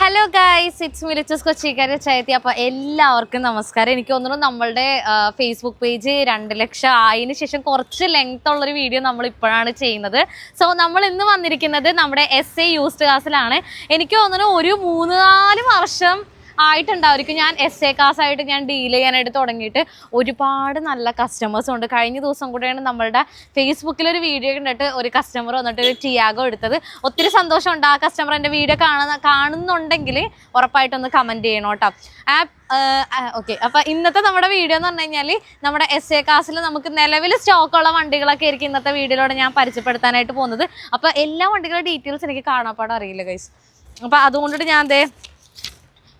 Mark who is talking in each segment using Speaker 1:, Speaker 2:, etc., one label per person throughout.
Speaker 1: Hello guys, it's me ലിച്ചസ് കൊച്ചിക്കാരി ചൈത്തി. അപ്പോൾ എല്ലാവർക്കും നമസ്കാരം. എനിക്ക് തോന്നുന്നു നമ്മളുടെ ഫേസ്ബുക്ക് പേജ് 2 ലക്ഷം ആയതിനു ശേഷം കുറച്ച് ലെങ്ത് ഉള്ളൊരു വീഡിയോ നമ്മൾ ഇപ്പോഴാണ് ചെയ്യുന്നത്. സോ നമ്മൾ ഇന്ന് വന്നിരിക്കുന്നത് നമ്മുടെ SA യൂസ്ഡ് കാസിലാണ്. എനിക്ക് തോന്നുന്നു ഒരു 3-4 വർഷം ആയിട്ടുണ്ടായിരിക്കും ഞാൻ SA കാസായിട്ട് ഞാൻ ഡീൽ ചെയ്യാനായിട്ട് തുടങ്ങിയിട്ട്. ഒരുപാട് നല്ല കസ്റ്റമേഴ്സും ഉണ്ട്. കഴിഞ്ഞ ദിവസം കൂടെയാണ് നമ്മളുടെ ഫേസ്ബുക്കിലൊരു വീഡിയോ കണ്ടിട്ട് ഒരു കസ്റ്റമർ വന്നിട്ട് ഒരു ടിയാഗോ എടുത്തത്. ഒത്തിരി സന്തോഷമുണ്ട്. ആ കസ്റ്റമർ എൻ്റെ വീഡിയോ കാണുന്നുണ്ടെങ്കിൽ ഉറപ്പായിട്ടൊന്ന് കമൻറ്റ് ചെയ്യണം കേട്ടോ. ഓക്കെ, അപ്പോൾ ഇന്നത്തെ നമ്മുടെ വീഡിയോ എന്ന് പറഞ്ഞു കഴിഞ്ഞാൽ നമ്മുടെ SA കാസിൽ നമുക്ക് നിലവിൽ സ്റ്റോക്കുള്ള വണ്ടികളൊക്കെ ആയിരിക്കും ഇന്നത്തെ വീഡിയോയിലൂടെ ഞാൻ പരിചയപ്പെടുത്താനായിട്ട് പോകുന്നത്. അപ്പോൾ എല്ലാ വണ്ടികളുടെ ഡീറ്റെയിൽസ് എനിക്ക് കാണാപ്പാടം അറിയില്ല ഗൈസ്. അപ്പോൾ അതുകൊണ്ടിട്ട് ഞാൻ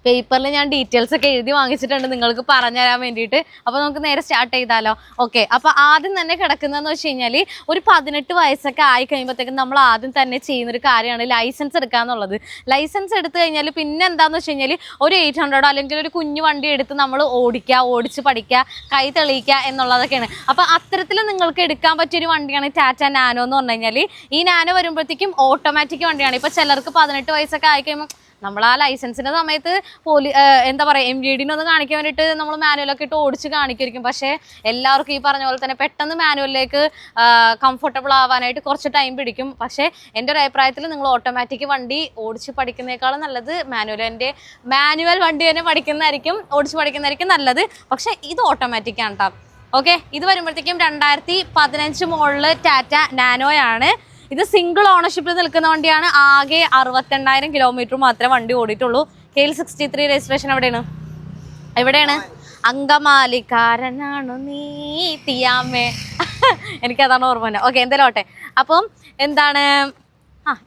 Speaker 1: പേപ്പറിൽ ഞാൻ ഡീറ്റെയിൽസ് ഒക്കെ എഴുതി വാങ്ങിച്ചിട്ടുണ്ട് നിങ്ങൾക്ക് പറഞ്ഞു തരാൻ വേണ്ടിയിട്ട്. അപ്പോൾ നമുക്ക് നേരെ സ്റ്റാർട്ട് ചെയ്താലോ? ഓക്കെ, അപ്പോൾ ആദ്യം തന്നെ കിടക്കുന്നതെന്ന് വെച്ച് കഴിഞ്ഞാൽ ഒരു 18 വയസ്സൊക്കെ ആയി കഴിയുമ്പോഴത്തേക്കും നമ്മൾ ആദ്യം തന്നെ ചെയ്യുന്നൊരു കാര്യമാണ് ലൈസൻസ് എടുക്കുക എന്നുള്ളത്. ലൈസൻസ് എടുത്തു കഴിഞ്ഞാൽ പിന്നെ എന്താണെന്ന് വെച്ച് കഴിഞ്ഞാൽ ഒരു 800 അല്ലെങ്കിൽ ഒരു കുഞ്ഞു വണ്ടി എടുത്ത് നമ്മൾ ഓടിച്ച് പഠിക്കുക, കൈ തെളിയിക്കുക എന്നുള്ളതൊക്കെയാണ്. അപ്പോൾ അത്തരത്തിൽ നിങ്ങൾക്ക് എടുക്കാൻ പറ്റിയൊരു വണ്ടിയാണ് ടാറ്റ നാനോ എന്ന് പറഞ്ഞു കഴിഞ്ഞാൽ. ഈ നാനോ വരുമ്പോഴത്തേക്കും ഓട്ടോമാറ്റിക് വണ്ടിയാണ്. ഇപ്പോൾ ചിലർക്ക് 18 വയസ്സൊക്കെ ആയി കഴിയുമ്പോൾ നമ്മൾ ആ ലൈസൻസിൻ്റെ സമയത്ത് എന്താ പറയുക MVD ഒന്ന് കാണിക്കാൻ വേണ്ടിയിട്ട് നമ്മൾ മാനുവലൊക്കെ ഇട്ട് ഓടിച്ച് കാണിക്കുമായിരിക്കും. പക്ഷേ എല്ലാവർക്കും ഈ പറഞ്ഞ പോലെ തന്നെ പെട്ടെന്ന് മാനുവലിലേക്ക് കംഫർട്ടബിൾ ആവാനായിട്ട് കുറച്ച് ടൈം പിടിക്കും. പക്ഷേ എൻ്റെ ഒരു അഭിപ്രായത്തിൽ നിങ്ങൾ ഓട്ടോമാറ്റിക് വണ്ടി ഓടിച്ച് പഠിക്കുന്നതിനേക്കാളും നല്ലത് മാനുവൽ വണ്ടി തന്നെ ഓടിച്ച് പഠിക്കുന്നതായിരിക്കും നല്ലത്. പക്ഷേ ഇത് ഓട്ടോമാറ്റിക്കാണ് കേട്ടോ. ഓക്കെ, ഇത് വരുമ്പോഴത്തേക്കും 2015 മോഡൽ ടാറ്റ നാനോയാണ്. ഇത് സിംഗിൾ ഓണർഷിപ്പിൽ നിൽക്കുന്ന വണ്ടിയാണ്. ആകെ 68,000 കിലോമീറ്റർ മാത്രമേ വണ്ടി ഓടിയിട്ടുള്ളൂ. KL 63 രജിസ്ട്രേഷൻ എവിടെയാണ്? അങ്കമാലിക്കാരനാണു നീ തിയാമേ. എനിക്കതാണ് ഓർമ്മ. ഓക്കെ, എന്തായാലും ഓട്ടെ. അപ്പം എന്താണ്,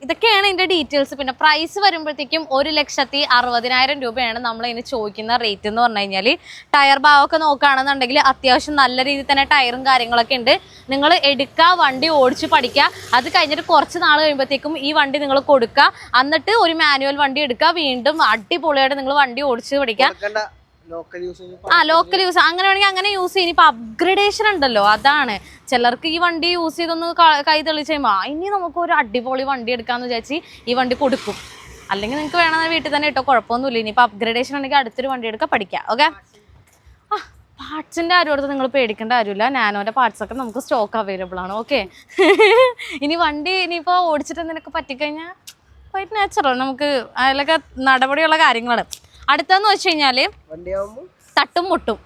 Speaker 1: ഇതൊക്കെയാണ് ഇതിൻ്റെ ഡീറ്റെയിൽസ്. പിന്നെ പ്രൈസ് വരുമ്പോഴത്തേക്കും 1,60,000 രൂപയാണ് നമ്മൾ ഇതിന് ചോദിക്കുന്ന റേറ്റ് എന്ന് പറഞ്ഞു കഴിഞ്ഞാൽ. ടയർ ഭാഗമൊക്കെ നോക്കുകയാണെന്നുണ്ടെങ്കിൽ അത്യാവശ്യം നല്ല രീതിയിൽ തന്നെ ടയറും കാര്യങ്ങളൊക്കെ ഉണ്ട്. നിങ്ങൾ എടുക്കുക, വണ്ടി ഓടിച്ച് പഠിക്കുക. അത് കഴിഞ്ഞിട്ട് കുറച്ച് നാൾ കഴിയുമ്പോഴത്തേക്കും ഈ വണ്ടി നിങ്ങൾ കൊടുക്കുക. എന്നിട്ട് ഒരു മാനുവൽ വണ്ടി എടുക്കുക. വീണ്ടും അടിപൊളിയായിട്ട് നിങ്ങൾ വണ്ടി ഓടിച്ച് പഠിക്കുക. ലോക്കൽ യൂസ് അങ്ങനെ വേണമെങ്കിൽ അങ്ങനെ യൂസ് ചെയ്യും. ഇപ്പൊ അപ്ഗ്രഡേഷൻ ഉണ്ടല്ലോ, അതാണ്. ചിലർക്ക് ഈ വണ്ടി യൂസ് ചെയ്തൊന്ന് കൈ തെളിച്ച് കഴിയുമ്പോൾ ഇനി നമുക്ക് ഒരു അടിപൊളി വണ്ടി എടുക്കാന്ന് വിചാരിച്ച് ഈ വണ്ടി കൊടുക്കും. അല്ലെങ്കിൽ നിങ്ങൾക്ക് വേണമെങ്കിൽ വീട്ടിൽ തന്നെ ഇട്ടോ, കുഴപ്പമൊന്നുമില്ല. ഇനിയിപ്പോൾ അപ്ഗ്രഡേഷൻ ഉണ്ടെങ്കിൽ അടുത്തൊരു വണ്ടി എടുക്കുക, പഠിക്കാം. ഓക്കെ, പാർട്സിൻ്റെ ആരും അടുത്ത് നിങ്ങൾ പേടിക്കേണ്ട കാര്യമില്ല. നാനോൻ്റെ പാർട്സൊക്കെ നമുക്ക് സ്റ്റോക്ക് അവൈലബിൾ ആണ്. ഓക്കെ, ഇനി വണ്ടി ഇനിയിപ്പോൾ ഓടിച്ചിട്ട് നിനക്ക് പറ്റിക്കഴിഞ്ഞാൽ ക്വൈറ്റ് നാച്ചുറൽ, നമുക്ക് അതിലൊക്കെ നടപടിയുള്ള കാര്യങ്ങളാണ്. അടുത്തതെന്ന് വെച്ച് കഴിഞ്ഞാൽ തട്ടും മുട്ടും.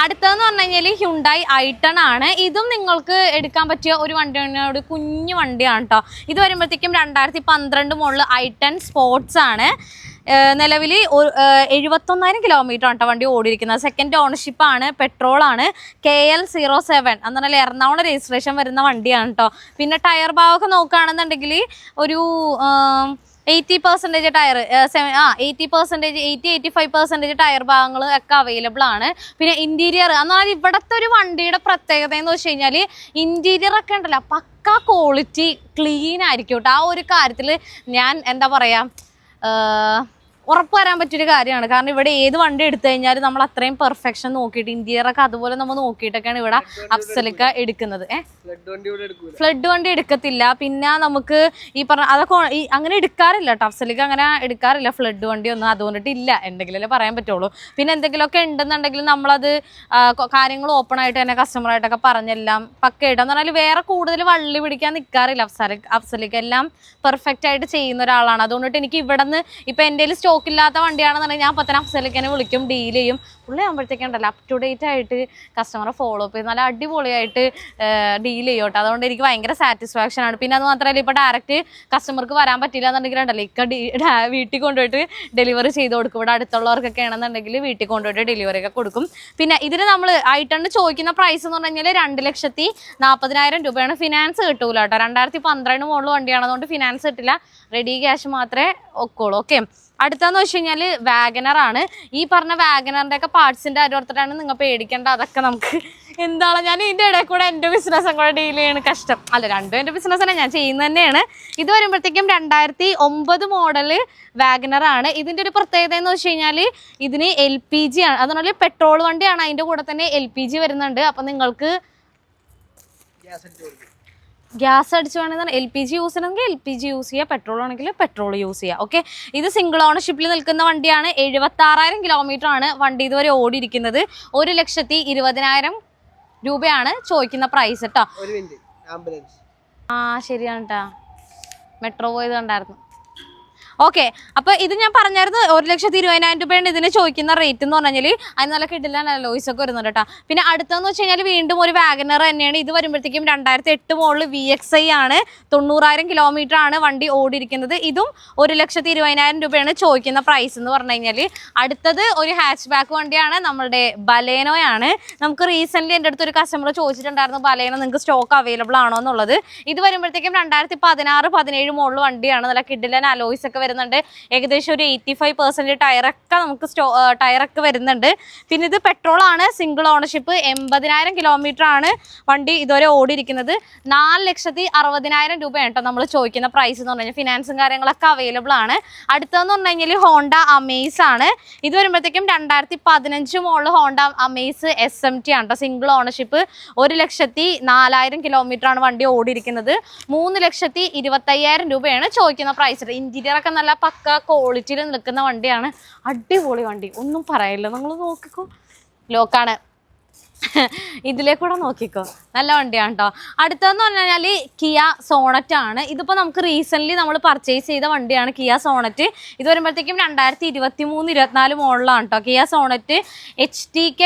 Speaker 1: അടുത്തതെന്ന് പറഞ്ഞു കഴിഞ്ഞാൽ ഹ്യുണ്ടായി i10 ആണ്. ഇതും നിങ്ങൾക്ക് എടുക്കാൻ പറ്റിയ ഒരു വണ്ടിയോട് കുഞ്ഞു വണ്ടിയാണ് കേട്ടോ. ഇത് വരുമ്പോഴത്തേക്കും 2012 മോഡൽ i10 സ്പോർട്സ് ആണ്. നിലവിൽ 71,000 കിലോമീറ്റർ ആണ് കേട്ടോ വണ്ടി ഓടിയിരിക്കുന്നത്. സെക്കൻഡ് ഓണർഷിപ്പാണ്, പെട്രോളാണ്. KL 07 എന്നാൽ എറണാകുളം രജിസ്ട്രേഷൻ വരുന്ന വണ്ടിയാണ് കേട്ടോ. പിന്നെ ടയർ ഭാഗമൊക്കെ നോക്കുകയാണെന്നുണ്ടെങ്കിൽ ഒരു 80% ടയർ 80-85% ടയർ ഭാഗങ്ങൾ ഒക്കെ അവൈലബിൾ ആണ്. പിന്നെ ഇന്റീരിയർ എന്നാൽ ഇവിടുത്തെ ഒരു വണ്ടിയുടെ പ്രത്യേകത എന്ന് വെച്ച് കഴിഞ്ഞാൽ ഇന്റീരിയർ ഒക്കെ ഉണ്ടല്ലോ പക്കാ ക്വാളിറ്റി ക്ലീൻ ആയിരിക്കും കേട്ടോ. ആ ഒരു കാര്യത്തിൽ ഞാൻ എന്താ പറയുക ഉറപ്പ് വരാൻ പറ്റിയൊരു കാര്യമാണ്. കാരണം ഇവിടെ ഏത് വണ്ടി എടുത്തു കഴിഞ്ഞാലും നമ്മൾ അത്രയും പെർഫെക്ഷൻ നോക്കിയിട്ട് ഇന്റീരിയറൊക്കെ അതുപോലെ നമ്മൾ നോക്കിയിട്ടൊക്കെയാണ് ഇവിടെ അഫ്സലിക്ക എടുക്കുന്നത്. ഫ്ലഡ് വണ്ടി എടുക്കത്തില്ല. പിന്നെ നമുക്ക് ഈ പറഞ്ഞ അതൊക്കെ അങ്ങനെ എടുക്കാറില്ല കേട്ടോ. അഫ്സലിക്ക അങ്ങനെ എടുക്കാറില്ല ഫ്ലഡ് വണ്ടി ഒന്നും. അതുകൊണ്ടിട്ടില്ല, എന്തെങ്കിലല്ലേ പറയാൻ പറ്റുള്ളൂ. പിന്നെ എന്തെങ്കിലുമൊക്കെ ഉണ്ടെന്നുണ്ടെങ്കിൽ നമ്മളത് കാര്യങ്ങൾ ഓപ്പൺ ആയിട്ട് തന്നെ കസ്റ്റമറായിട്ടൊക്കെ പറഞ്ഞെല്ലാം പക്കയായിട്ട് എന്ന് പറഞ്ഞാൽ വേറെ കൂടുതൽ വള്ളി പിടിക്കാൻ നിൽക്കാറില്ല അഫ്സലിക്ക. എല്ലാം പെർഫെക്റ്റ് ആയിട്ട് ചെയ്യുന്ന ഒരാളാണ്. അതുകൊണ്ടിട്ട് എനിക്ക് ഇവിടെ നിന്ന് ഇപ്പം എൻ്റെ സ്റ്റോക്കില്ലാത്ത വണ്ടിയാണെന്നുണ്ടെങ്കിൽ ഞാൻ പത്തന അഫ്സലിക്കനെ വിളിക്കും, ഡീൽ ചെയ്യും. പുള്ളി ആകുമ്പോഴത്തേക്കുണ്ടല്ലോ അപ് ടു ഡേറ്റ് ആയിട്ട് കസ്റ്റമറെ ഫോളോ അപ്പ് ചെയ്ത് നല്ല അടിപൊളിയായിട്ട് ഡീൽ ചെയ്യും കേട്ടോ. അതുകൊണ്ട് എനിക്ക് ഭയങ്കര സാറ്റിസ്ഫാക്ഷൻ ആണ്. പിന്നെ അത് മാത്രമല്ല, ഇപ്പോൾ ഡയറക്റ്റ് കസ്റ്റമർക്ക് വരാൻ പറ്റില്ല എന്നുണ്ടെങ്കിൽ ഉണ്ടല്ലോ വീട്ടിൽ കൊണ്ടുപോയിട്ട് ഡെലിവറി ചെയ്ത് കൊടുക്കും. ഇവിടെ അടുത്തുള്ളവർക്കൊക്കെ ആണെന്നുണ്ടെങ്കിൽ വീട്ടിൽ കൊണ്ടുപോയിട്ട് ഡെലിവറി ഒക്കെ കൊടുക്കും. പിന്നെ ഇതിന് നമ്മൾ i10 ചോദിക്കുന്ന പ്രൈസ് എന്ന് പറഞ്ഞു കഴിഞ്ഞാൽ 2,40,000 രൂപയാണ്. ഫിനാൻസ് കിട്ടൂല കേട്ടോ. 2012 മോഡൽ വണ്ടിയാണ്, അതുകൊണ്ട് ഫിനാൻസ് കിട്ടില്ല. റെഡി ക്യാഷ് മാത്രമേ ഒക്കുള്ളൂ. ഓക്കെ, അടുത്തതെന്ന് വെച്ച് കഴിഞ്ഞാൽ വാഗനറാണ്. ഈ പറഞ്ഞ വാഗനറിൻ്റെ ഒക്കെ പാർട്സിൻ്റെ ഓരോരുത്തരാണ് നിങ്ങൾ പേടിക്കേണ്ട. അതൊക്കെ നമുക്ക് എന്താണ്, ഞാൻ ഇതിൻ്റെ ഇടയിൽ കൂടെ എൻ്റെ ബിസിനസ്സും കൂടെ ഡീൽ ചെയ്യണ കഷ്ടം അല്ല. രണ്ടും എൻ്റെ ബിസിനസ് തന്നെ, ഞാൻ ചെയ്യുന്നത് തന്നെയാണ്. ഇത് വരുമ്പോഴത്തേക്കും 2009 മോഡൽ വാഗനറാണ്. ഇതിൻ്റെ ഒരു പ്രത്യേകത എന്ന് വെച്ച് കഴിഞ്ഞാൽ ഇതിന് LPG ആണ്. അതുപോലെ പെട്രോൾ വണ്ടിയാണ്, അതിൻ്റെ കൂടെ തന്നെ LPG വരുന്നുണ്ട്. അപ്പം നിങ്ങൾക്ക് ഗ്യാസ് അടിച്ച് വേണമെങ്കിൽ LPG യൂസ് ചെയ്യണമെങ്കിൽ LPG യൂസ് ചെയ്യുക, പെട്രോൾ ആണെങ്കിൽ പെട്രോൾ യൂസ് ചെയ്യുക. ഓക്കെ, ഇത് സിംഗിൾ ഓണർഷിപ്പിൽ നിൽക്കുന്ന വണ്ടിയാണ്. 76,000 കിലോമീറ്റർ ആണ് വണ്ടി ഇതുവരെ ഓടിയിരിക്കുന്നത്. 1,20,000 രൂപയാണ് ചോദിക്കുന്ന പ്രൈസ് കേട്ടോ. ആ ശരിയാണ് കേട്ടോ, മെട്രോ പോയത് കണ്ടായിരുന്നു. ഓക്കെ, അപ്പോൾ ഇത് ഞാൻ പറഞ്ഞായിരുന്നു 1,20,000 രൂപയാണ് ഇതിന് ചോദിക്കുന്ന റേറ്റ് എന്ന് പറഞ്ഞാൽ. അതിന് നല്ല കിട്ടില്ല ലോയ്സ് ഒക്കെ വരുന്നുണ്ട് കേട്ടോ. പിന്നെ അടുത്തെന്ന് വെച്ച് കഴിഞ്ഞാൽ വീണ്ടും ഒരു വാഗനർ തന്നെയാണ്. ഇത് വരുമ്പോഴത്തേക്കും 2008 മോഡൽ VXI ആണ്. 90,000 കിലോമീറ്റർ ആണ് വണ്ടി ഓടിയിരിക്കുന്നത്. ഇതും 1,20,000 രൂപയാണ് ചോദിക്കുന്ന പ്രൈസ് എന്ന് പറഞ്ഞു കഴിഞ്ഞാൽ. അടുത്തത് ഒരു ഹാച്ച് ബാക്ക് വണ്ടിയാണ്, നമ്മളുടെ ബലേനോയാണ്. നമുക്ക് റീസെൻ്റ്ലി എൻ്റെ അടുത്ത് ഒരു കസ്റ്റമർ ചോദിച്ചിട്ടുണ്ടായിരുന്നു ബലേനോ നിങ്ങൾക്ക് സ്റ്റോക്ക് അവൈലബിൾ ആണോ എന്നുള്ളത്. ഇത് വരുമ്പോഴത്തേക്കും 2016-17 മോഡൽ വണ്ടിയാണ്. നല്ല കിഡിലൻ അലോയ്സ് ഒക്കെ വരുന്നുണ്ട്. ഏകദേശം ഒരു 85% ടയറൊക്കെ നമുക്ക് ടയറൊക്കെ വരുന്നുണ്ട്. പിന്നെ ഇത് പെട്രോൾ ആണ്, സിംഗിൾ ഓണർഷിപ്പ്. 80,000 കിലോമീറ്റർ ആണ് വണ്ടി ഇതുവരെ ഓടിയിരിക്കുന്നത്. 4,60,000 രൂപയാണ് കേട്ടോ നമ്മൾ ചോദിക്കുന്ന പ്രൈസ് എന്ന് പറഞ്ഞു കഴിഞ്ഞാൽ. ഫിനാൻസും കാര്യങ്ങളൊക്കെ അവൈലബിൾ ആണ്. അടുത്തതെന്ന് പറഞ്ഞു കഴിഞ്ഞാൽ ഹോണ്ട അമേസ് ആണ്. ഇത് വരുമ്പോഴത്തേക്കും 2015 മോഡൽ ഹോണ്ട അമേസ് SMT ആണ് കേട്ടോ. Single ownership. 1,04,000 കിലോമീറ്റർ ആണ് വണ്ടി ഓടിയിരിക്കുന്നത്. 3,25,000 രൂപയാണ് ചോദിക്കുന്ന പ്രൈസ്. ഇന്റീരിയർ ഒക്കെ നല്ല പക്ക ക്വാളിറ്റിയിൽ നിൽക്കുന്ന വണ്ടിയാണ്. അടിപൊളി വണ്ടി, ഒന്നും പറയില്ല. നിങ്ങൾ നോക്കിക്കോ, ലോക്കാണ്. ഇതിലേക്കൂടെ നോക്കിക്കോ, നല്ല വണ്ടിയാണ് കേട്ടോ. അടുത്തതെന്ന് പറഞ്ഞു കഴിഞ്ഞാൽ കിയ സോണറ്റ് ആണ്. ഇതിപ്പോൾ നമുക്ക് റീസെൻ്റ്ലി നമ്മൾ പർച്ചേസ് ചെയ്ത വണ്ടിയാണ് കിയ സോണറ്റ്. ഇത് വരുമ്പോഴത്തേക്കും 2023-24 മോഡലാണ് കേട്ടോ. കിയ സോണറ്റ് HTK+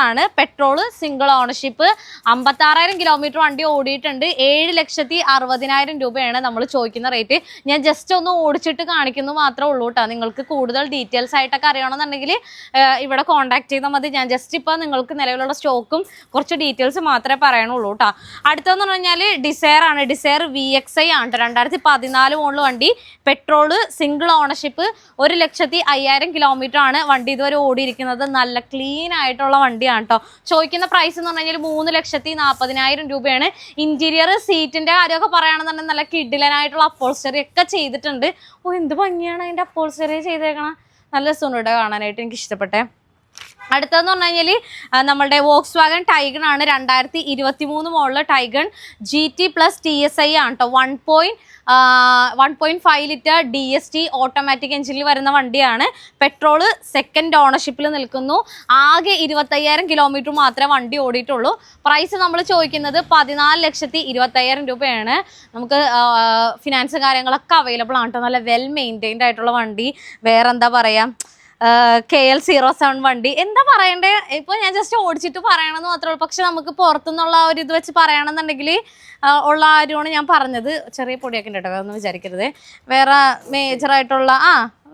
Speaker 1: ആണ്. Petrol, single ownership. 56,000 കിലോമീറ്റർ വണ്ടി ഓടിയിട്ടുണ്ട്. 7,60,000 രൂപയാണ് നമ്മൾ ചോദിക്കുന്ന റേറ്റ്. ഞാൻ ജസ്റ്റ് ഒന്ന് ഓടിച്ചിട്ട് കാണിക്കുന്നു മാത്രമേ ഉള്ളൂ കേട്ടോ. നിങ്ങൾക്ക് കൂടുതൽ ഡീറ്റെയിൽസ് ആയിട്ടൊക്കെ അറിയണമെന്നുണ്ടെങ്കിൽ ഇവിടെ കോൺടാക്ട് ചെയ്താൽ മതി. ഞാൻ ജസ്റ്റ് ഇപ്പോൾ നിങ്ങൾക്ക് നിലവിലുള്ള സ്റ്റോക്കും കുറച്ച് ഡീറ്റെയിൽസ് മാത്രമേ പറയാനുള്ളൂ കേട്ടോ. അടുത്തതെന്ന് പറഞ്ഞു കഴിഞ്ഞാൽ ഡിസയർ ആണ്. ഡിസയർ VXI ആണ് കേട്ടോ. 2014 മോഡൽ വണ്ടി. Petrol, single ownership. 1,05,000 കിലോമീറ്റർ ആണ് വണ്ടി ഇതുവരെ ഓടിയിരിക്കുന്നത്. നല്ല ക്ലീൻ ആയിട്ടുള്ള വണ്ടിയാണ് കേട്ടോ. ചോദിക്കുന്ന പ്രൈസ് എന്ന് പറഞ്ഞു കഴിഞ്ഞാൽ 3,40,000 രൂപയാണ്. ഇന്റീരിയർ സീറ്റിന്റെ കാര്യമൊക്കെ പറയുകയാണെന്നുണ്ടെങ്കിൽ നല്ല കിഡിലനായിട്ടുള്ള അപ്പോൾസ്റ്ററി ഒക്കെ ചെയ്തിട്ടുണ്ട്. ഓ, എന്ത് ഭംഗിയാണ് അതിന്റെ അപ്പോൾസ്റ്ററി ചെയ്തേക്കണം. നല്ല രസമുണ്ട് കേട്ടോ കാണാനായിട്ട്, എനിക്ക് ഇഷ്ടപ്പെട്ടെ. അടുത്തതെന്ന് പറഞ്ഞു കഴിഞ്ഞാൽ നമ്മളുടെ വോക്സ്വാഗൺ ടൈഗൺ ആണ്. 2023 മോഡൽ ടൈഗൺ GT+ TSI ആണ് കേട്ടോ. 1.5 ലിറ്റർ DST ഓട്ടോമാറ്റിക് എഞ്ചിനിൽ വരുന്ന വണ്ടിയാണ്. പെട്രോള്, സെക്കൻഡ് ഓണർഷിപ്പിൽ നിൽക്കുന്നു. ആകെ 25,000 കിലോമീറ്റർ മാത്രമേ വണ്ടി ഓടിയിട്ടുള്ളൂ. പ്രൈസ് നമ്മൾ ചോദിക്കുന്നത് 14,20,000 രൂപയാണ്. നമുക്ക് ഫിനാൻസ് കാര്യങ്ങളൊക്കെ അവൈലബിൾ ആണ് കേട്ടോ. നല്ല വെൽ മെയിൻറ്റൈൻഡ് ആയിട്ടുള്ള വണ്ടി. വേറെ എന്താ പറയുക, KL07 വണ്ടി. എന്താ പറയണ്ടേ, ഇപ്പോൾ ഞാൻ ജസ്റ്റ് ഓടിച്ചിട്ട് പറയണമെന്ന് മാത്രമേ ഉള്ളൂ. പക്ഷെ നമുക്ക് പുറത്തുനിന്നുള്ള ഒരു ഇത് വെച്ച് പറയണമെന്നുണ്ടെങ്കിൽ ഉള്ള കാര്യമാണ് ഞാൻ പറഞ്ഞത്. ചെറിയ പൊടിയൊക്കെ ഉണ്ട് കേട്ടോ, ഒന്നും വിചാരിക്കരുത്. വേറെ മേജറായിട്ടുള്ള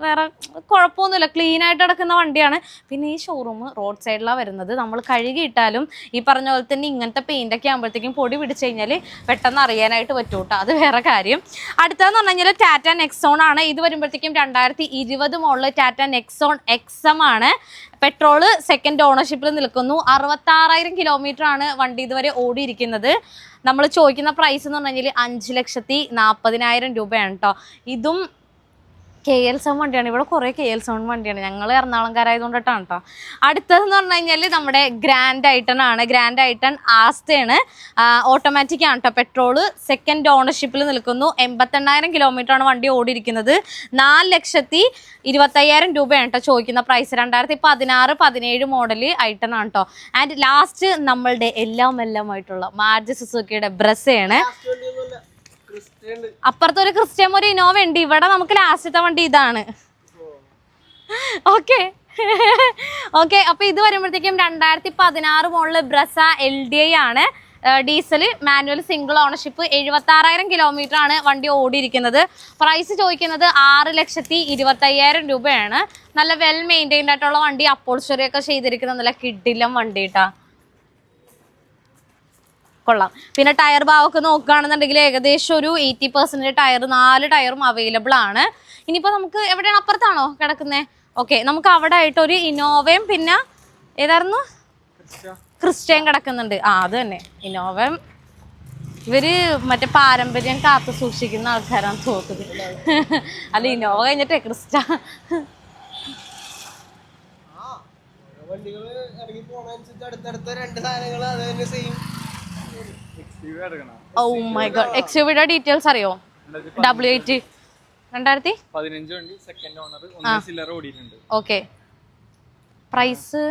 Speaker 1: വേറെ കുഴപ്പമൊന്നുമില്ല, ക്ലീൻ ആയിട്ട് കിടക്കുന്ന വണ്ടിയാണ്. പിന്നെ ഈ ഷോറൂം റോഡ് സൈഡിലാണ് വരുന്നത്. നമ്മൾ കഴുകിയിട്ടാലും ഈ പറഞ്ഞ പോലെ തന്നെ ഇങ്ങനത്തെ പെയിൻ്റൊക്കെ ആകുമ്പോഴത്തേക്കും പൊടി പിടിച്ച് കഴിഞ്ഞാൽ പെട്ടെന്ന് അറിയാനായിട്ട് പറ്റും കേട്ടോ. അത് വേറെ കാര്യം. അടുത്തതെന്ന് പറഞ്ഞു കഴിഞ്ഞാൽ ടാറ്റ നെക്സോൺ ആണ്. ഇത് വരുമ്പോഴത്തേക്കും 2020 മോഡൽ ടാറ്റ നെക്സോൺ XM ആണ്. പെട്രോള്, സെക്കൻഡ് ഓണർഷിപ്പിൽ നിൽക്കുന്നു. 66,000 കിലോമീറ്റർ ആണ് വണ്ടി ഇതുവരെ ഓടിയിരിക്കുന്നത്. നമ്മൾ ചോദിക്കുന്ന പ്രൈസ് എന്ന് പറഞ്ഞു കഴിഞ്ഞാൽ 5,40,000 രൂപയാണ് കേട്ടോ. ഇതും KL7 വണ്ടിയാണ്. ഇവിടെ കുറേ KL7 വണ്ടിയാണ്. ഞങ്ങൾ എറണാകുളംകാരായതുകൊണ്ടിട്ടാണ് കേട്ടോ. അടുത്തതെന്ന് പറഞ്ഞു കഴിഞ്ഞാൽ നമ്മുടെ ഗ്രാൻഡ് ഐട്ടൺ ആണ്. ഗ്രാൻഡ് ഐട്ടൺ ആസ്റ്റയാണ്. ഓട്ടോമാറ്റിക് ആണ് കേട്ടോ. പെട്രോള്, സെക്കൻഡ് ഓണർഷിപ്പിൽ നിൽക്കുന്നു. 88,000 കിലോമീറ്റർ ആണ് വണ്ടി ഓടിയിരിക്കുന്നത്. 4,20,000 രൂപയാണ് കേട്ടോ ചോദിക്കുന്ന പ്രൈസ്. 2016-17 മോഡല് ഐട്ടൺ ആണ് കേട്ടോ. ആൻഡ് ലാസ്റ്റ് നമ്മളുടെ എല്ലാമായിട്ടുള്ള മാരുതി സുസുക്കിയുടെ ബ്രസയാണ്. അപ്പുറത്ത് ഒരു ക്രിസ്റ്റ്യൻ, ഒരു ഇന്നോവ ഉണ്ട്. ഇവിടെ നമുക്ക് ലാസ്റ്റത്തെ വണ്ടി ഇതാണ്. ഓക്കെ ഓക്കെ, അപ്പൊ ഇത് വരുമ്പോഴത്തേക്കും 2016 മോഡല് ബ്രസ LDI ആണ്. Diesel, manual, single ownership. 76,000 kilometre ആണ് വണ്ടി ഓടിയിരിക്കുന്നത്. പ്രൈസ് ചോദിക്കുന്നത് 6,20,000 രൂപയാണ്. നല്ല വെൽ മെയിൻറ്റൈൻഡ് ആയിട്ടുള്ള വണ്ടി. അപ്പോൾസ്റ്ററി ഒക്കെ ചെയ്തിരിക്കുന്ന നല്ല കിഡിലം വണ്ടി കേട്ടാ, കൊള്ളാം. പിന്നെ ടയർ ഭാഗമൊക്കെ നോക്കുകയാണെന്നുണ്ടെങ്കിൽ ഏകദേശം ഒരു 80% ടയർ, 4 ടയറും അവൈലബിൾ ആണ്. ഇനിയിപ്പോൾ നമുക്ക് എവിടെയാണ്, അപ്പുറത്താണോ കിടക്കുന്നത്? ഓക്കെ, നമുക്ക് അവിടെ ആയിട്ട് ഒരു ഇന്നോവയും പിന്നെ ഏതായിരുന്നു, ക്രിസ്റ്റയും കിടക്കുന്നുണ്ട്. അത് തന്നെ ഇന്നോവയും. ഇവര് മറ്റേ പാരമ്പര്യം കാത്തു സൂക്ഷിക്കുന്ന ആൾക്കാരാണ് തോന്നുന്നത്. അല്ല, ഇന്നോവ കഴിഞ്ഞിട്ടേ ക്രിസ്റ്റ. Oh my god. XUV-യുടെ ഡീറ്റെയിൽസ് അറിയോ? W8 2015. ഓക്കെ. പ്രൈസ്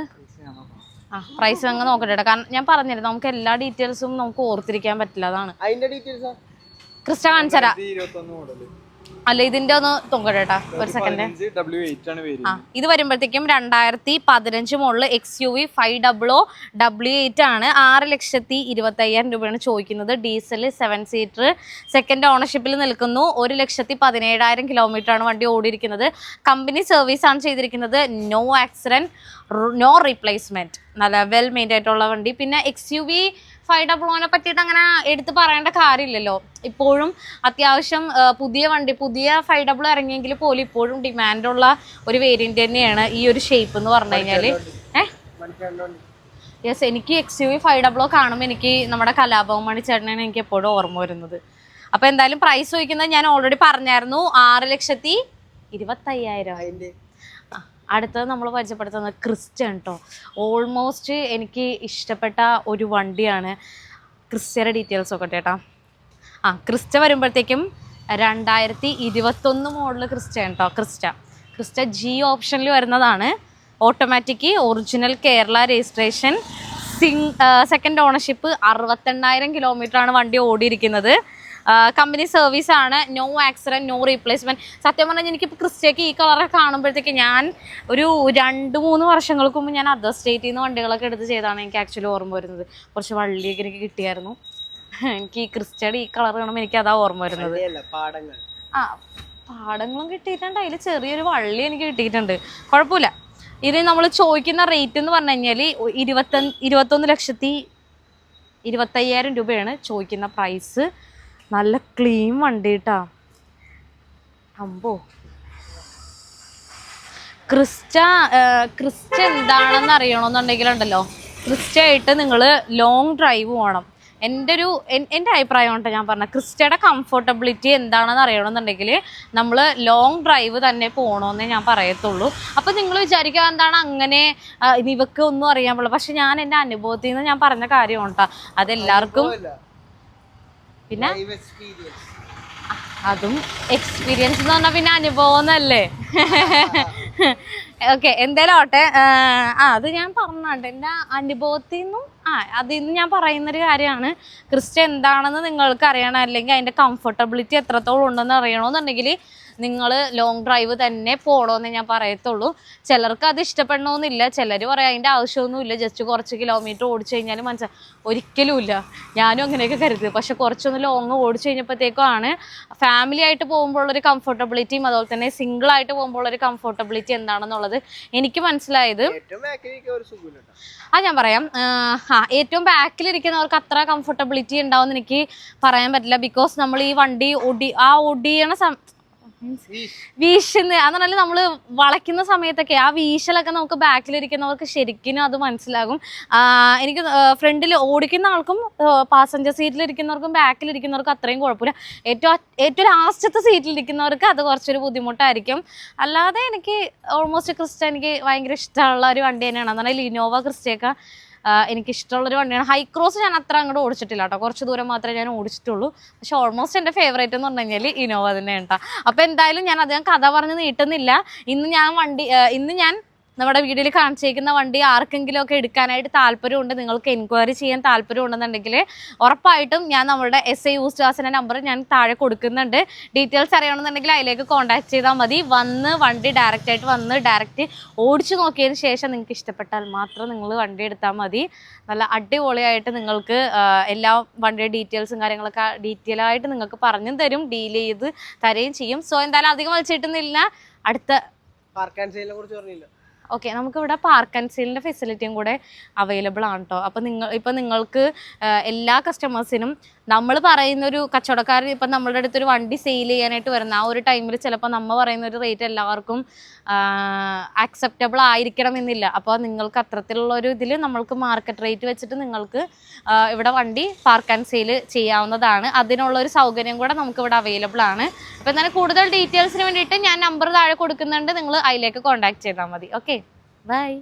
Speaker 1: പ്രൈസ് അങ്ങ് നോക്കട്ടെ, കാരണം ഞാൻ പറഞ്ഞിരുന്നു നമുക്ക് എല്ലാ ഡീറ്റെയിൽസും നമുക്ക് ഓർത്തിരിക്കാൻ പറ്റില്ല. അതാണ്. ക്രിസ്റ്റ കാണിച്ചരാ. അല്ല, ഇതിന്റെ ഒന്ന് നോക്കട്ടെ ഒരു സെക്കൻഡ്. ഇത് വരുമ്പോഴത്തേക്കും 2015 മോഡല് XUV 500 W8 ആണ്. 6,25,000 രൂപയാണ് ചോദിക്കുന്നത്. ഡീസൽ 7 സീറ്റർ, സെക്കൻഡ് ഓണർഷിപ്പിൽ നിൽക്കുന്നു. 1,17,000 കിലോമീറ്റർ ആണ് വണ്ടി ഓടിയിരിക്കുന്നത്. കമ്പനി സർവീസ് ആണ് ചെയ്തിരിക്കുന്നത്. No accident, no replacement. നല്ല വെൽ മെയിൻറ്റൈൻ ആയിട്ടുള്ള വണ്ടി. പിന്നെ XUV 500 പറ്റിയിട്ട് അങ്ങനെ എടുത്ത് പറയേണ്ട കാര്യമില്ലല്ലോ. ഇപ്പോഴും അത്യാവശ്യം പുതിയ 500 ഇറങ്ങിയെങ്കിൽ പോലും ഇപ്പോഴും ഡിമാൻഡുള്ള ഒരു വേരിയന്റ് തന്നെയാണ് ഈ ഒരു ഷേപ്പ് എന്ന് പറഞ്ഞു കഴിഞ്ഞാൽ. യെസ്, എനിക്ക് XUV 500 കാണുമ്പോൾ എനിക്ക് നമ്മുടെ കലാഭവൻ മണിച്ചേട്ടനാണ് എനിക്ക് എപ്പോഴും ഓർമ്മ വരുന്നത്. അപ്പോൾ എന്തായാലും പ്രൈസ് ചോദിക്കുന്നത് ഞാൻ ഓൾറെഡി പറഞ്ഞായിരുന്നു, 6,25,000. അടുത്തത് നമ്മൾ പരിചയപ്പെടുത്തുന്നത് ക്രിസ്റ്റ കേട്ടോ. ഓൾമോസ്റ്റ് എനിക്ക് ഇഷ്ടപ്പെട്ട ഒരു വണ്ടിയാണ്. ക്രിസ്റ്റയുടെ ഡീറ്റെയിൽസ് ഒക്കെ കേട്ടോ. ക്രിസ്റ്റ വരുമ്പോഴത്തേക്കും 2021 മോഡൽ ക്രിസ്റ്റ കേട്ടോ. ക്രിസ്റ്റ G ഓപ്ഷനിൽ വരുന്നതാണ്. Automatic, original Kerala registration, second ownership, 68,000 kilometre ആണ് വണ്ടി ഓടിയിരിക്കുന്നത്. കമ്പനി സർവീസ് ആണ്. No accident, no replacement. സത്യം പറഞ്ഞാൽ എനിക്കിപ്പോൾ ക്രിസ്റ്റയ്ക്ക് ഈ കളറൊക്കെ കാണുമ്പോഴത്തേക്ക് ഞാൻ ഒരു 2-3 വർഷങ്ങൾക്ക് മുമ്പ് ഞാൻ അതർ സ്റ്റേറ്റിൽ നിന്ന് വണ്ടികളൊക്കെ എടുത്ത് ചെയ്താണ് എനിക്ക് ആക്ച്വലി ഓർമ്മ വരുന്നത്. കുറച്ച് വള്ളിയൊക്കെ എനിക്ക് കിട്ടിയായിരുന്നു. എനിക്ക് ഈ ക്രിസ്റ്റയുടെ ഈ കളർ കാണുമ്പോൾ എനിക്ക് അതാ ഓർമ്മ വരുന്നത്. പാടങ്ങളും കിട്ടിയിട്ടുണ്ട്, അതിൽ ചെറിയൊരു വള്ളി എനിക്ക് കിട്ടിയിട്ടുണ്ട്. കുഴപ്പമില്ല. ഇത് നമ്മൾ ചോദിക്കുന്ന റേറ്റ് എന്ന് പറഞ്ഞു കഴിഞ്ഞാൽ 21,25,000 രൂപയാണ് ചോദിക്കുന്ന പ്രൈസ്. നല്ല ക്ലീൻ വണ്ടി കേട്ടാ. അമ്പോ, ക്രിസ്റ്റ എന്താണെന്ന് അറിയണമെന്നുണ്ടെങ്കിലുണ്ടല്ലോ, ക്രിസ്റ്റ ആയിട്ട് നിങ്ങൾ ലോങ് ഡ്രൈവ് പോകണം. എൻ്റെ അഭിപ്രായം കൊണ്ട് ഞാൻ പറഞ്ഞ ക്രിസ്റ്റയുടെ കംഫർട്ടബിലിറ്റി എന്താണെന്ന് അറിയണമെന്നുണ്ടെങ്കിൽ നമ്മൾ ലോങ് ഡ്രൈവ് തന്നെ പോകണമെന്നേ ഞാൻ പറയത്തുള്ളൂ. അപ്പം നിങ്ങൾ വിചാരിക്കുക എന്താണ് അങ്ങനെ ഇവക്ക് ഒന്നും അറിയാൻ പാടില്ല. പക്ഷെ ഞാൻ എൻ്റെ അനുഭവത്തിൽ നിന്ന് ഞാൻ പറഞ്ഞ കാര്യം കേട്ടോ, അതെല്ലാവർക്കും. പിന്നെ അതും എക്സ്പീരിയൻസ് എന്ന് പറഞ്ഞാൽ പിന്നെ അനുഭവം എന്നല്ലേ. ഓക്കെ, എന്തായാലും ആവട്ടെ. അത് ഞാൻ പറഞ്ഞോട്ടെ, എൻ്റെ അനുഭവത്തിൽ നിന്നും അതിൽ നിന്ന് ഞാൻ പറയുന്നൊരു കാര്യമാണ്. ക്രിസ്റ്റ എന്താണെന്ന് നിങ്ങൾക്ക് അറിയണം, അല്ലെങ്കിൽ അതിൻ്റെ കംഫർട്ടബിലിറ്റി എത്രത്തോളം ഉണ്ടെന്ന് അറിയണമെന്നുണ്ടെങ്കിൽ നിങ്ങൾ ലോങ് ഡ്രൈവ് തന്നെ പോകണമെന്നേ ഞാൻ പറയത്തുള്ളൂ. ചിലർക്ക് അത് ഇഷ്ടപ്പെടണമെന്നില്ല. ചിലർ പറയാം അതിൻ്റെ ആവശ്യമൊന്നുമില്ല, ജസ്റ്റ് കുറച്ച് കിലോമീറ്റർ ഓടിച്ചു കഴിഞ്ഞാൽ ഒരിക്കലും ഇല്ല. ഞാനും അങ്ങനെയൊക്കെ കരുതി. പക്ഷെ കുറച്ചൊന്ന് ലോങ് ഓടിച്ചു കഴിഞ്ഞപ്പോഴത്തേക്കാണ് ഫാമിലി ആയിട്ട് പോകുമ്പോഴുള്ളൊരു കംഫർട്ടബിലിറ്റിയും അതുപോലെ തന്നെ സിംഗിളായിട്ട് പോകുമ്പോഴുള്ളൊരു കംഫർട്ടബിലിറ്റി എന്താണെന്നുള്ളത് എനിക്ക് മനസ്സിലായത്. ഞാൻ പറയാം, ഏറ്റവും ബാക്കിലിരിക്കുന്നവർക്ക് അത്ര കംഫർട്ടബിലിറ്റി ഉണ്ടാവുമെന്ന് എനിക്ക് പറയാൻ പറ്റില്ല. ബിക്കോസ് നമ്മൾ ഈ വണ്ടി ഒടിയണ വീശുന്ന എന്ന് പറഞ്ഞാൽ നമ്മൾ വളയ്ക്കുന്ന സമയത്തൊക്കെ ആ വീശലൊക്കെ നമുക്ക് ബാക്കിലിരിക്കുന്നവർക്ക് ശരിക്കും അത് മനസ്സിലാകും. എനിക്ക് ഫ്രണ്ടിൽ ഓടിക്കുന്ന ആൾക്കും പാസഞ്ചർ സീറ്റിലിരിക്കുന്നവർക്കും ബാക്കിലിരിക്കുന്നവർക്കും അത്രയും കുഴപ്പമില്ല. ഏറ്റവും ലാസ്റ്റത്തെ സീറ്റിലിരിക്കുന്നവർക്ക് അത് കുറച്ചൊരു ബുദ്ധിമുട്ടായിരിക്കും. അല്ലാതെ എനിക്ക് ഓൾമോസ്റ്റ് ക്രിസ്റ്റ എനിക്ക് ഭയങ്കര ഇഷ്ടമുള്ള ഒരു വണ്ടി തന്നെയാണ്. എന്ന് പറഞ്ഞാൽ ഇനോവ ക്രിസ്റ്റയൊക്കെ എനിക്കിഷ്ടമുള്ളൊരു വണ്ടിയാണ്. ഹൈക്രോസ് ഞാൻ അത്ര അങ്ങോട്ട് ഓടിച്ചിട്ടില്ല കേട്ടോ, കുറച്ച് ദൂരം മാത്രമേ ഞാൻ ഓടിച്ചിട്ടുള്ളൂ. പക്ഷെ ഓൾമോസ്റ്റ് എൻ്റെ ഫേവറേറ്റ് എന്ന് പറഞ്ഞു കഴിഞ്ഞാൽ ഇനോവ തന്നെയാണ് കേട്ടോ. അപ്പോൾ എന്തായാലും ഞാൻ അധികം കഥ പറഞ്ഞ് നീട്ടുന്നില്ല. ഇന്ന് ഞാൻ നമ്മുടെ വീഡിയോയിൽ കാണിച്ചേക്കുന്ന വണ്ടി ആർക്കെങ്കിലും ഒക്കെ എടുക്കാനായിട്ട് താല്പര്യമുണ്ട്, നിങ്ങൾക്ക് എൻക്വയറി ചെയ്യാൻ താല്പര്യമുണ്ടെന്നുണ്ടെങ്കിൽ ഉറപ്പായിട്ടും ഞാൻ നമ്മുടെ SI യൂസ്ഡ് കാസിൻ്റെ നമ്പർ ഞാൻ താഴെ കൊടുക്കുന്നുണ്ട്. ഡീറ്റെയിൽസ് അറിയണമെന്നുണ്ടെങ്കിൽ അതിലേക്ക് കോൺടാക്ട് ചെയ്താൽ മതി. വണ്ടി ഡയറക്റ്റ് ഓടിച്ചു നോക്കിയതിന് ശേഷം നിങ്ങൾക്ക് ഇഷ്ടപ്പെട്ടാൽ മാത്രം നിങ്ങൾ വണ്ടി എടുത്താൽ മതി. നല്ല അടിപൊളിയായിട്ട് നിങ്ങൾക്ക് എല്ലാ വണ്ടിയുടെ ഡീറ്റെയിൽസും കാര്യങ്ങളൊക്കെ ഡീറ്റെയിൽ ആയിട്ട് നിങ്ങൾക്ക് പറഞ്ഞു തരും, ഡീൽ ചെയ്ത് തരുകയും ചെയ്യും. സോ എന്തായാലും അധികം വലിച്ചിട്ടുന്നില്ല. അടുത്ത ഓക്കെ, നമുക്കിവിടെ പാർക്ക് ആൻഡ് സെയിലിൻ്റെ ഫെസിലിറ്റിയും കൂടെ അവൈലബിൾ ആണ് കേട്ടോ. അപ്പോൾ നിങ്ങൾക്ക് എല്ലാ കസ്റ്റമേഴ്സിനും നമ്മൾ പറയുന്നൊരു കച്ചവടക്കാരൻ ഇപ്പം നമ്മളുടെ അടുത്തൊരു വണ്ടി സെയിൽ ചെയ്യാനായിട്ട് വരുന്ന ആ ഒരു ടൈമിൽ ചിലപ്പോൾ നമ്മൾ പറയുന്നൊരു റേറ്റ് എല്ലാവർക്കും ആക്സെപ്റ്റബിൾ ആയിരിക്കണം എന്നില്ല. അപ്പോൾ നിങ്ങൾക്ക് അത്തരത്തിലുള്ളൊരു ഇതിൽ നമ്മൾക്ക് മാർക്കറ്റ് റേറ്റ് വെച്ചിട്ട് നിങ്ങൾക്ക് ഇവിടെ വണ്ടി പാർക്ക് ആൻഡ് സെയിൽ ചെയ്യാവുന്നതാണ്. അതിനുള്ളൊരു സൗകര്യം കൂടെ നമുക്കിവിടെ അവൈലബിൾ ആണ്. അപ്പോൾ എന്നാലും കൂടുതൽ ഡീറ്റെയിൽസിന് വേണ്ടിയിട്ട് ഞാൻ നമ്പർ താഴെ കൊടുക്കുന്നുണ്ട്, നിങ്ങൾ അതിലേക്ക് കോൺടാക്ട് ചെയ്താൽ മതി. Okay, by.